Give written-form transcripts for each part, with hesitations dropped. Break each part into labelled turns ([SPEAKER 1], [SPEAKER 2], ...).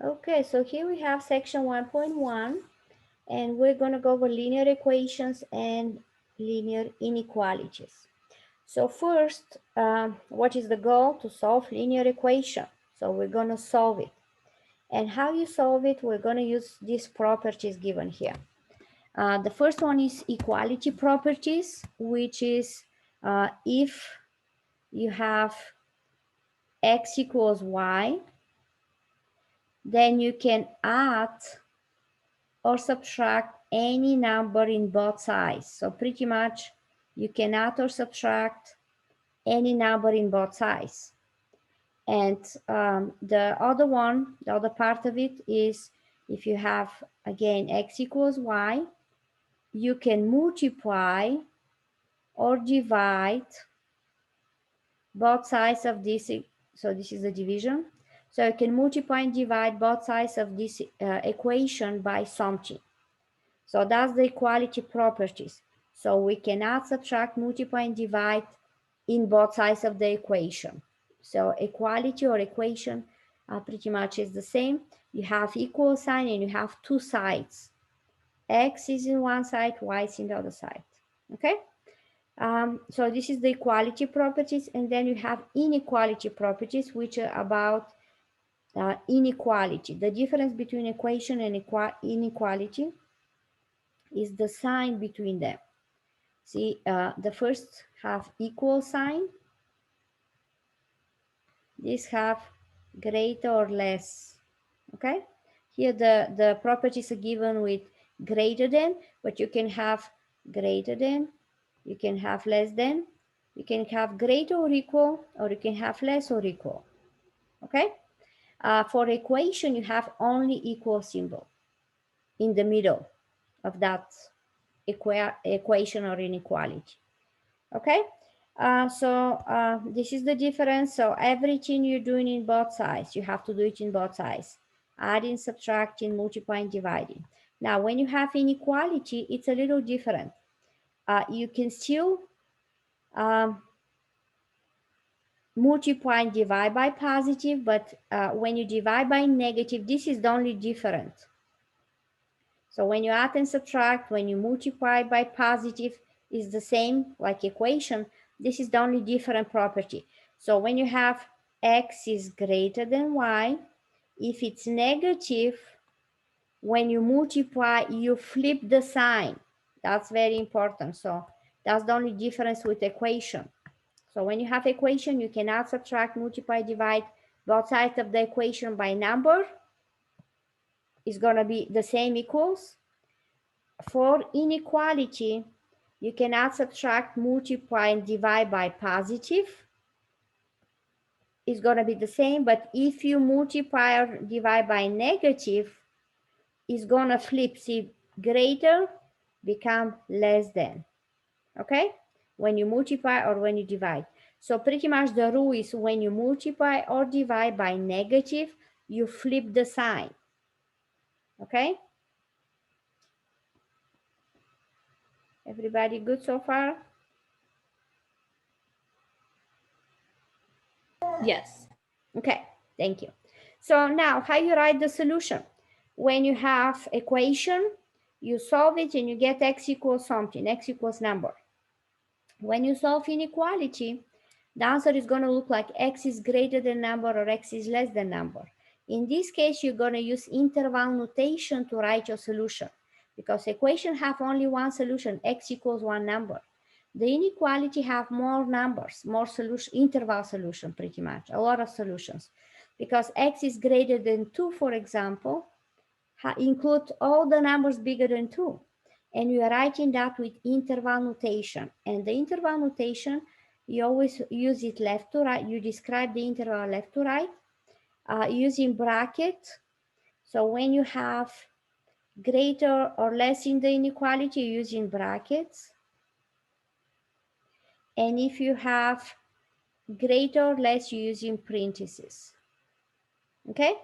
[SPEAKER 1] Okay, so here we have section 1.1, and we're going to go over linear equations and linear inequalities. So first, what is the goal? To solve linear equation. So we're going to solve it. And how you solve it, we're going to use these properties given here. The first one is equality properties, which is if you have x equals y, then you can add or subtract any number in both sides. So pretty much you can add or subtract any number in both sides. And the other part of it is if you have, again, x equals y, you can multiply or divide both sides of this. So this is the division. So you can multiply and divide both sides of this equation by something. So that's the equality properties. So we can add, subtract, multiply, and divide in both sides of the equation. So equality or equation pretty much is the same. You have equal sign and you have two sides. X is in one side, Y is in the other side. Okay? So this is the equality properties, and then you have inequality properties, which are about inequality. The difference between equation and inequality is the sign between them. See, the first have equal sign. These have greater or less. Okay? Here the properties are given with greater than, but you can have greater than, you can have less than, you can have greater or equal, or you can have less or equal. Okay? For equation, you have only equal symbol in the middle of that equation or inequality. Okay? This is the difference. So everything you're doing in both sides, you have to do it in both sides. Adding, subtracting, multiplying, dividing. Now, when you have inequality, it's a little different. You can still multiply and divide by positive, but when you divide by negative, this is the only different. So when you add and subtract, when you multiply by positive, is the same like equation. This is the only different property. So when you have x is greater than y, if it's negative, when you multiply, you flip the sign. That's very important. So that's the only difference with equation. So when you have equation, you can add, subtract, multiply, divide both sides of the equation by number. It's going to be the same equals. For inequality, you can add, subtract, multiply, and divide by positive. It's going to be the same, but if you multiply or divide by negative, it's going to flip. See, greater become less than. Okay? When you multiply or when you divide. So pretty much the rule is when you multiply or divide by negative, you flip the sign. Okay? Everybody good so far?
[SPEAKER 2] Yes.
[SPEAKER 1] Okay, thank you. So now how you write the solution? When you have equation, you solve it and you get x equals something, x equals number. When you solve inequality, the answer is going to look like x is greater than number or x is less than number. In this case, you're going to use interval notation to write your solution because equation have only one solution, x equals one number. The inequality have more numbers, more solution, interval solution pretty much, a lot of solutions. Because x is greater than 2, for example, include all the numbers bigger than 2. And you are writing that with interval notation. And the interval notation, you always use it left to right. You describe the interval left to right using bracket. So when you have greater or less in the inequality, you're using brackets. And if you have greater or less, you're using parentheses. Okay?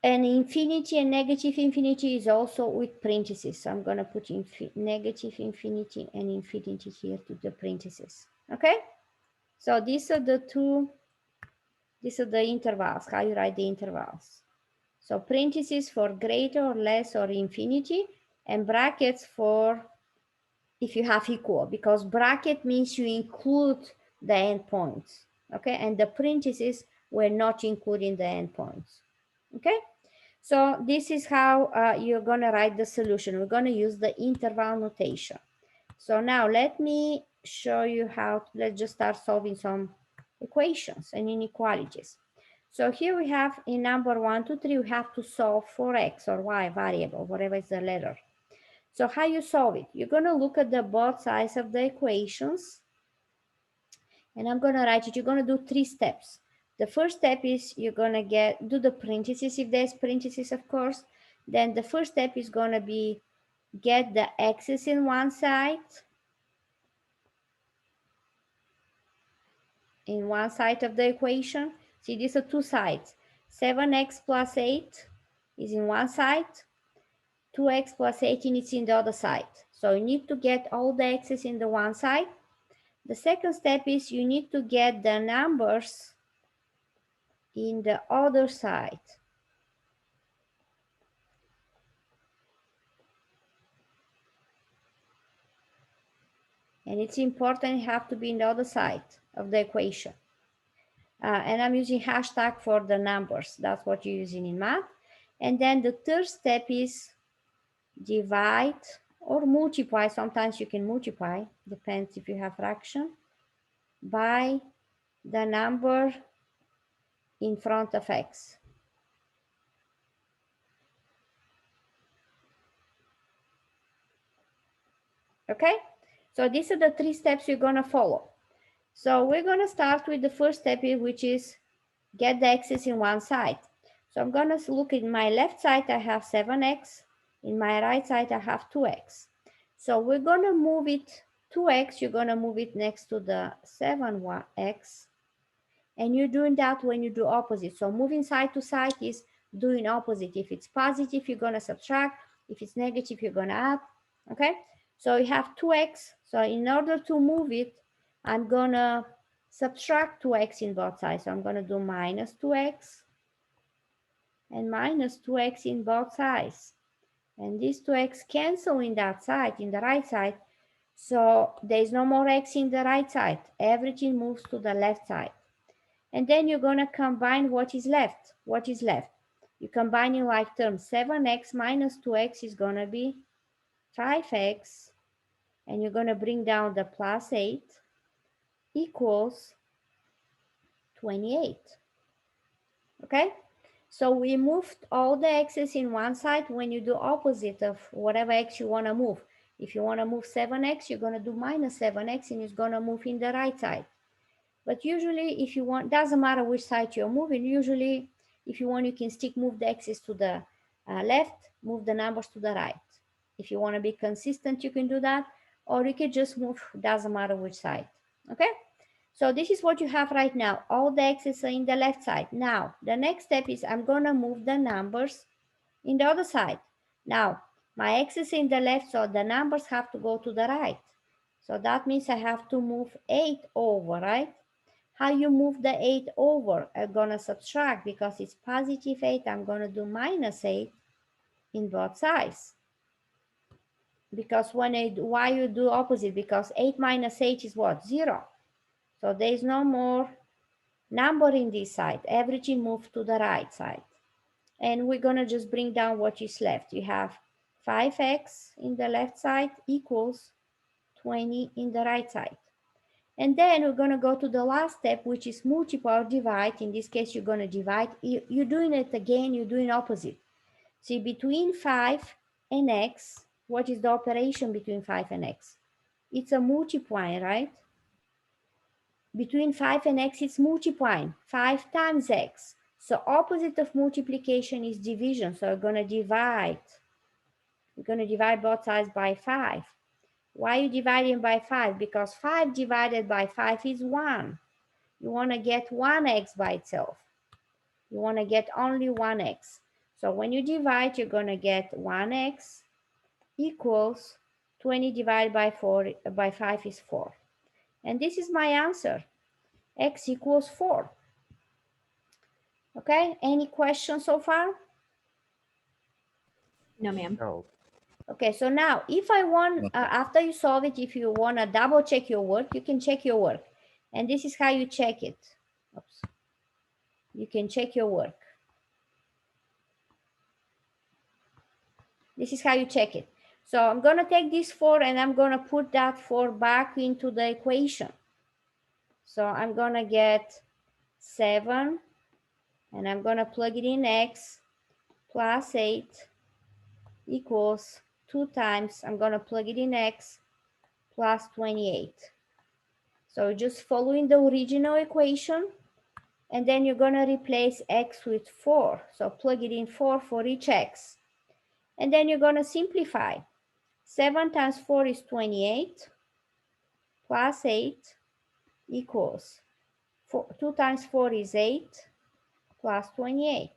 [SPEAKER 1] And infinity and negative infinity is also with parentheses. So I'm going to put negative infinity and infinity here to the parentheses. Okay? So these are the two These are the intervals, how you write the intervals. So parentheses for greater or less or infinity, and brackets for if you have equal, because bracket means you include the endpoints, okay? And the parentheses were not including the endpoints, okay? So this is how you're gonna write the solution. We're gonna use the interval notation. So now let me show you how, let's just start solving some equations and inequalities. So here we have in number 1, 2, 3, we have to solve for x or y variable, whatever is the letter. So how you solve it? You're gonna look at the both sides of the equations, and I'm gonna write it. You're gonna do 3 steps. The first step is you're gonna do the parentheses, if there's parentheses, of course. Then the first step is gonna be get the x's in one side, of the equation. See, these are two sides. 7x plus 8 is in one side, 2x plus 18 is in the other side. So you need to get all the x's in the one side. The second step is you need to get the numbers in the other side. And it's important, you have to be in the other side of the equation. And I'm using hashtag for the numbers. That's what you're using in math. And then the third step is divide or multiply. Sometimes you can multiply, depends if you have fraction, by the number in front of x. Okay, so these are the 3 steps you're going to follow. So we're going to start with the first step, which is get the x's in one side. So I'm going to look in my left side, I have 7x. In my right side, I have 2x. So we're going to move it 2x, you're going to move it next to the 7x. And you're doing that when you do opposite. So moving side to side is doing opposite. If it's positive, you're going to subtract. If it's negative, you're going to add. Okay? So you have 2x. So in order to move it, I'm going to subtract 2x in both sides. So I'm going to do minus 2x and minus 2x in both sides. And these 2x cancel in that side, in the right side. So there's no more x in the right side. Everything moves to the left side. And then you're going to combine what is left. What is left? You combine in like terms. 7x minus 2x is going to be 5x. And you're going to bring down the plus 8 equals 28. Okay? So we moved all the x's in one side when you do opposite of whatever x you want to move. If you want to move 7x, you're going to do minus 7x and it's going to move in the right side. But usually if you want, doesn't matter which side you're moving, usually if you want, you can move the x's to the left, move the numbers to the right. If you want to be consistent, you can do that, or you can just move, doesn't matter which side, okay? So this is what you have right now. All the x's are in the left side. Now, the next step is I'm gonna move the numbers in the other side. Now, my x is in the left, so the numbers have to go to the right. So that means I have to move 8 over, right? How you move the 8 over? I'm gonna subtract because it's positive 8. I'm gonna do minus 8 in both sides. Because why you do opposite? Because 8 minus 8 is what? 0. So there is no more number in this side. Everything moves to the right side. And we're gonna just bring down what is left. You have 5x in the left side equals 20 in the right side. And then we're going to go to the last step, which is multiply or divide. In this case, you're going to divide. You're doing it again, you're doing opposite. See, between 5 and x, what is the operation between 5 and x? It's a multiplying, right? Between 5 and x, it's multiplying. 5 times x. So opposite of multiplication is division. So we're going to divide. We're going to divide both sides by 5. Why are you dividing by 5? Because 5 divided by 5 is 1. You want to get 1x by itself. You want to get only 1x. So when you divide, you're going to get 1x equals 20 divided by 5 is 4. And this is my answer. X equals 4. Okay, any questions so far?
[SPEAKER 2] No, ma'am.
[SPEAKER 3] No.
[SPEAKER 1] Okay, so now if I want, after you solve it, if you want to double check your work, you can check your work. And this is how you check it. Oops. You can check your work. This is how you check it. So I'm going to take this 4 and I'm going to put that 4 back into the equation. So I'm going to get 7 and I'm going to plug it in x plus 8 equals 2 times, I'm going to plug it in x plus 28. So just following the original equation, and then you're going to replace x with 4. So plug it in 4 for each x. And then you're going to simplify. 7 times 4 is 28 plus 8 equals 2 times 4 is 8 plus 28.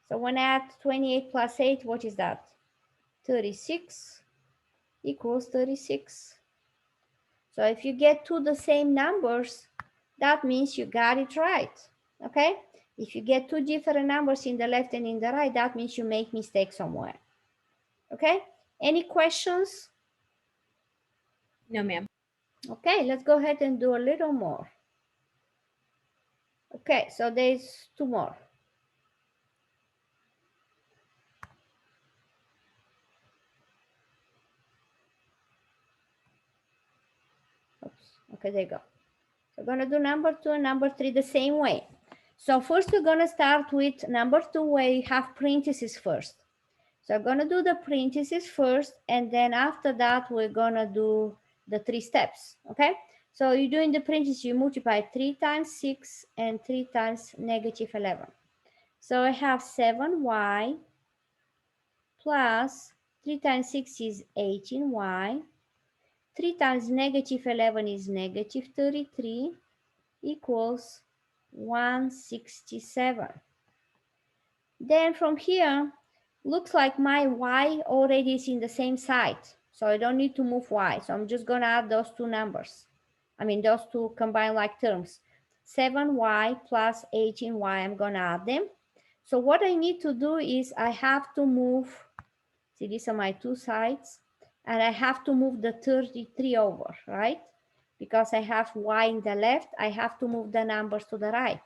[SPEAKER 1] So when I add 28 plus 8, what is that? 36 equals 36. So if you get to the same numbers, that means you got it right, okay? If you get two different numbers in the left and in the right, that means you make mistake somewhere, okay? Any questions?
[SPEAKER 2] No, ma'am.
[SPEAKER 1] Okay, let's go ahead and do a little more. Okay, so there's 2 more. Oops. Okay, there you go. So we're gonna do number 2 and number 3 the same way. So first we're gonna start with number 2 where you have parentheses first. So I'm gonna do the parentheses first, and then after that, we're gonna do the 3 steps, okay? So you're doing the parentheses, you multiply 3 times 6 and 3 times negative 11. So I have 7y plus 3 times 6 is 18y. 3 times negative 11 is negative 33 equals 167. Then from here, looks like my y already is in the same side. So I don't need to move y. So I'm just going to add those two numbers. I mean, those two combined like terms. 7y plus 18y, I'm going to add them. So what I need to do is I have to move, see, these are my two sides, and I have to move the 33 over, right? Because I have y in the left, I have to move the numbers to the right.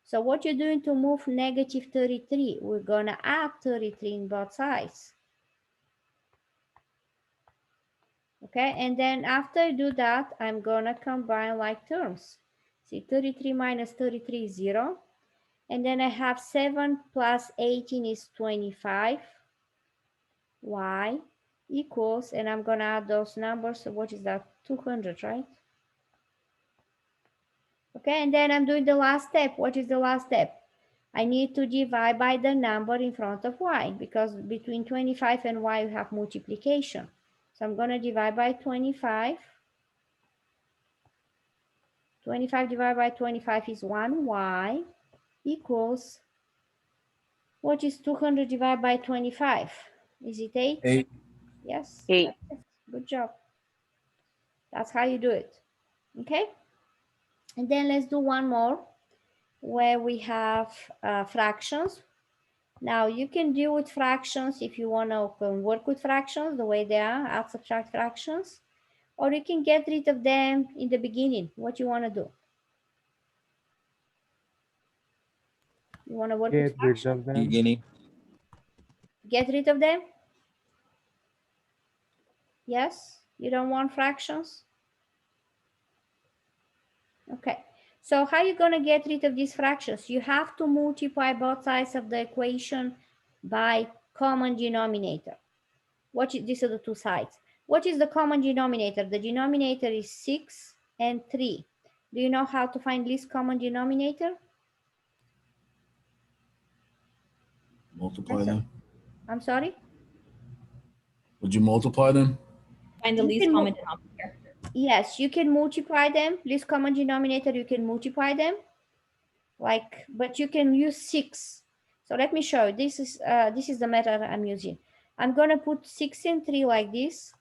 [SPEAKER 1] So what you're doing to move negative 33, we're going to add 33 in both sides. Okay, and then after I do that, I'm going to combine like terms. See, 33 minus 33 is 0. And then I have 7 plus 18 is 25. Y equals, and I'm going to add those numbers. So what is that? 200, right? Okay, and then I'm doing the last step. What is the last step? I need to divide by the number in front of y, because between 25 and y you have multiplication. So I'm going to divide by 25. 25 divided by 25 is 1y equals, what is 200 divided by 25? Is it 8?
[SPEAKER 4] 8.
[SPEAKER 1] Yes.
[SPEAKER 2] 8.
[SPEAKER 1] Good job. That's how you do it. Okay. And then let's do one more where we have fractions. Now you can deal with fractions if you want to work with fractions the way they are, add, subtract fractions, or you can get rid of them in the beginning. What you want to do? You want to work with
[SPEAKER 3] Get rid
[SPEAKER 1] fractions?
[SPEAKER 3] of them.
[SPEAKER 4] Beginning.
[SPEAKER 1] Get rid of them? Yes? You don't want fractions? Okay. So how are you going to get rid of these fractions? You have to multiply both sides of the equation by common denominator. These are the two sides. What is the common denominator? The denominator is 6 and 3. Do you know how to find least common denominator?
[SPEAKER 4] Multiply them.
[SPEAKER 1] I'm sorry?
[SPEAKER 4] Would you multiply them?
[SPEAKER 2] Find the
[SPEAKER 1] You
[SPEAKER 2] least
[SPEAKER 1] can
[SPEAKER 2] common denominator.
[SPEAKER 1] Yes, you can multiply them. Least common denominator, you can multiply them. But you can use 6. So let me show you. This is the method I'm using. I'm going to put 6 and 3 like this.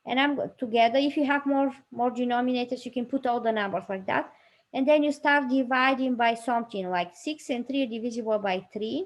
[SPEAKER 1] And I'm together. If you have more denominators, you can put all the numbers like that. And then you start dividing by something like 6 and 3 are divisible by 3.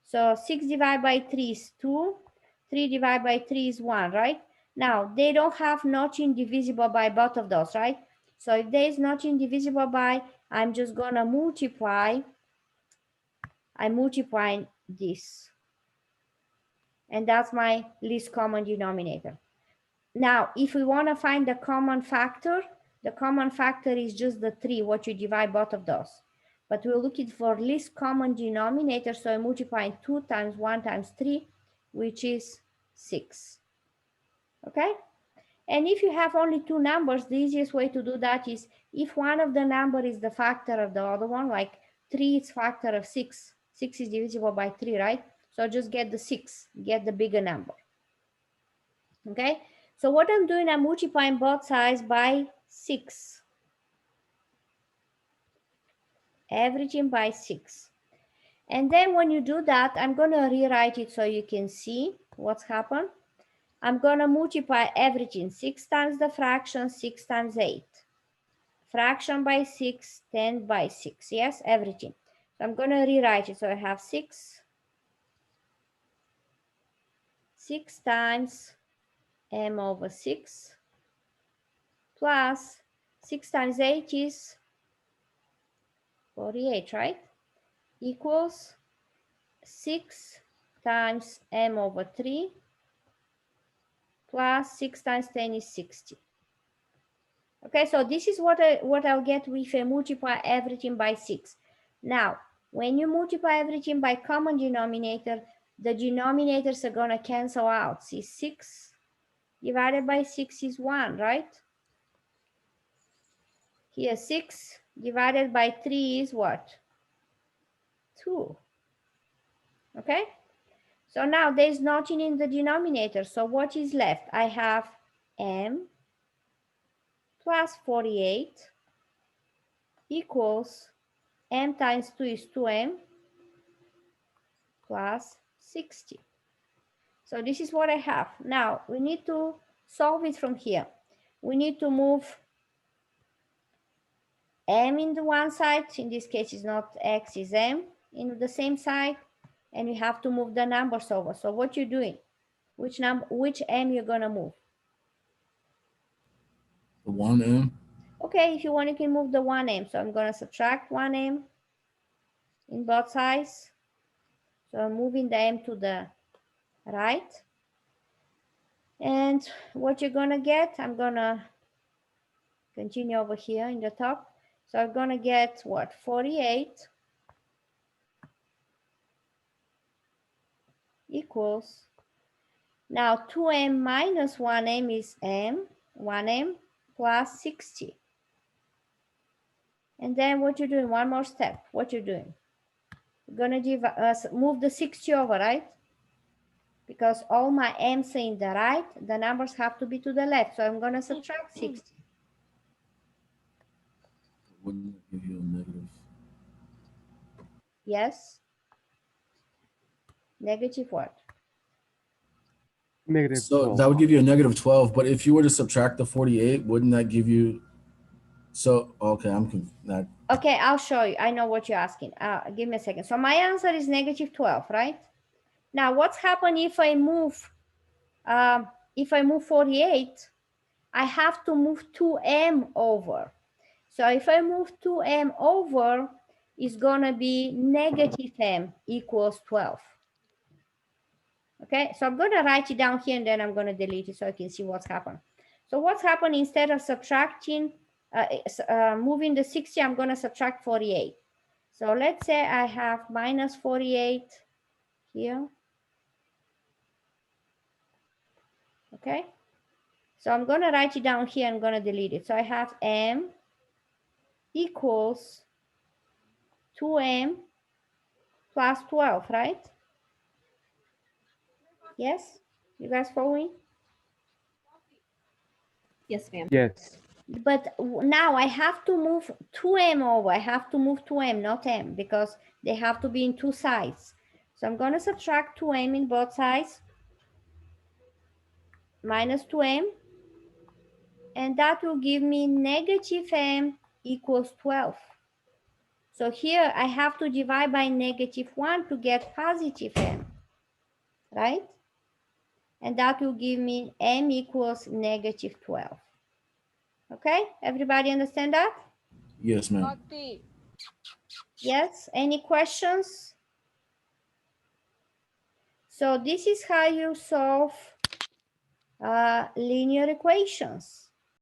[SPEAKER 1] So 6 divided by 3 is 2. 3 divided by 3 is 1, right? Now, they don't have nothing divisible by both of those, right? So if there is nothing divisible by, I'm just going to multiply. I'm multiplying this. And that's my least common denominator. Now, if we want to find the common factor is just the 3, what you divide both of those. But we're looking for least common denominator, so I'm multiplying 2 times 1 times 3, which is 6. Okay? And if you have only two numbers, the easiest way to do that is if one of the number is the factor of the other one, like 3 is factor of 6. 6 is divisible by 3, right? So just get the 6, get the bigger number. Okay? So what I'm doing, I'm multiplying both sides by 6. Everything by 6. And then when you do that, I'm going to rewrite it so you can see what's happened. I'm going to multiply everything. 6 times the fraction, 6 times 8. Fraction by 6, 10 by 6. Yes, everything. So I'm going to rewrite it. So I have 6 times m over 6 plus 6 times 8 is 48, right? Equals 6 times m over 3 plus 6 times 10 is 60. Okay, so this is what I'll get if I multiply everything by 6. Now, when you multiply everything by common denominator, the denominators are going to cancel out. See, 6 divided by 6 is 1, right? Here, 6 divided by 3 is what? 2. Okay? So now there's nothing in the denominator. So what is left? I have m plus 48 equals m times 2 is 2m plus 60. So this is what I have. Now we need to solve it from here. We need to move m in the one side. In this case, it's not x, is m in the same side. And you have to move the numbers over. So what you're doing? Which m you're gonna move?
[SPEAKER 4] The 1m.
[SPEAKER 1] Okay, if you want, you can move the 1m. So I'm gonna subtract 1m in both sides. So I'm moving the m to the right. And what you're gonna get, I'm gonna continue over here in the top. So I'm gonna get what? 48 equals, now 2m minus 1m is 1m plus 60. And then what you're doing, one more step, what you're doing, you're gonna move the 60 over, right? Because all my m's are in the right, the numbers have to be to the left. So I'm gonna subtract 60.
[SPEAKER 4] Wouldn't it give you a negative?
[SPEAKER 1] Yes? Negative what?
[SPEAKER 3] Negative
[SPEAKER 4] So
[SPEAKER 3] 12.
[SPEAKER 4] that would give you a negative 12. But if you were to subtract the 48, wouldn't that give you? So okay, that.
[SPEAKER 1] Okay, I'll show you. I know what you're asking. Give me a second. So my answer is negative 12, right? Now, what's happened if I move 48? I have to move 2m over. So if I move 2m over, it's gonna be negative m equals 12. Okay, so I'm gonna write it down here and then I'm gonna delete it so I can see what's happened. So what's happened, instead of subtracting, moving the 60, I'm gonna subtract 48. So let's say I have minus 48 here. Okay, so I'm gonna write it down here, I'm gonna delete it. So I have m equals 2m plus 12, right? Yes, you guys following?
[SPEAKER 2] Yes, ma'am.
[SPEAKER 3] Yes.
[SPEAKER 1] But now I have to move 2m over. I have to move 2m, not m, because they have to be in two sides. So I'm going to subtract 2m in both sides, minus 2m, and that will give me negative m equals 12. So here I have to divide by -1 to get positive m, right? And that will give me m equals -12. Okay, everybody understand that?
[SPEAKER 4] Yes, ma'am.
[SPEAKER 1] Yes, any questions? So this is how you solve linear equations.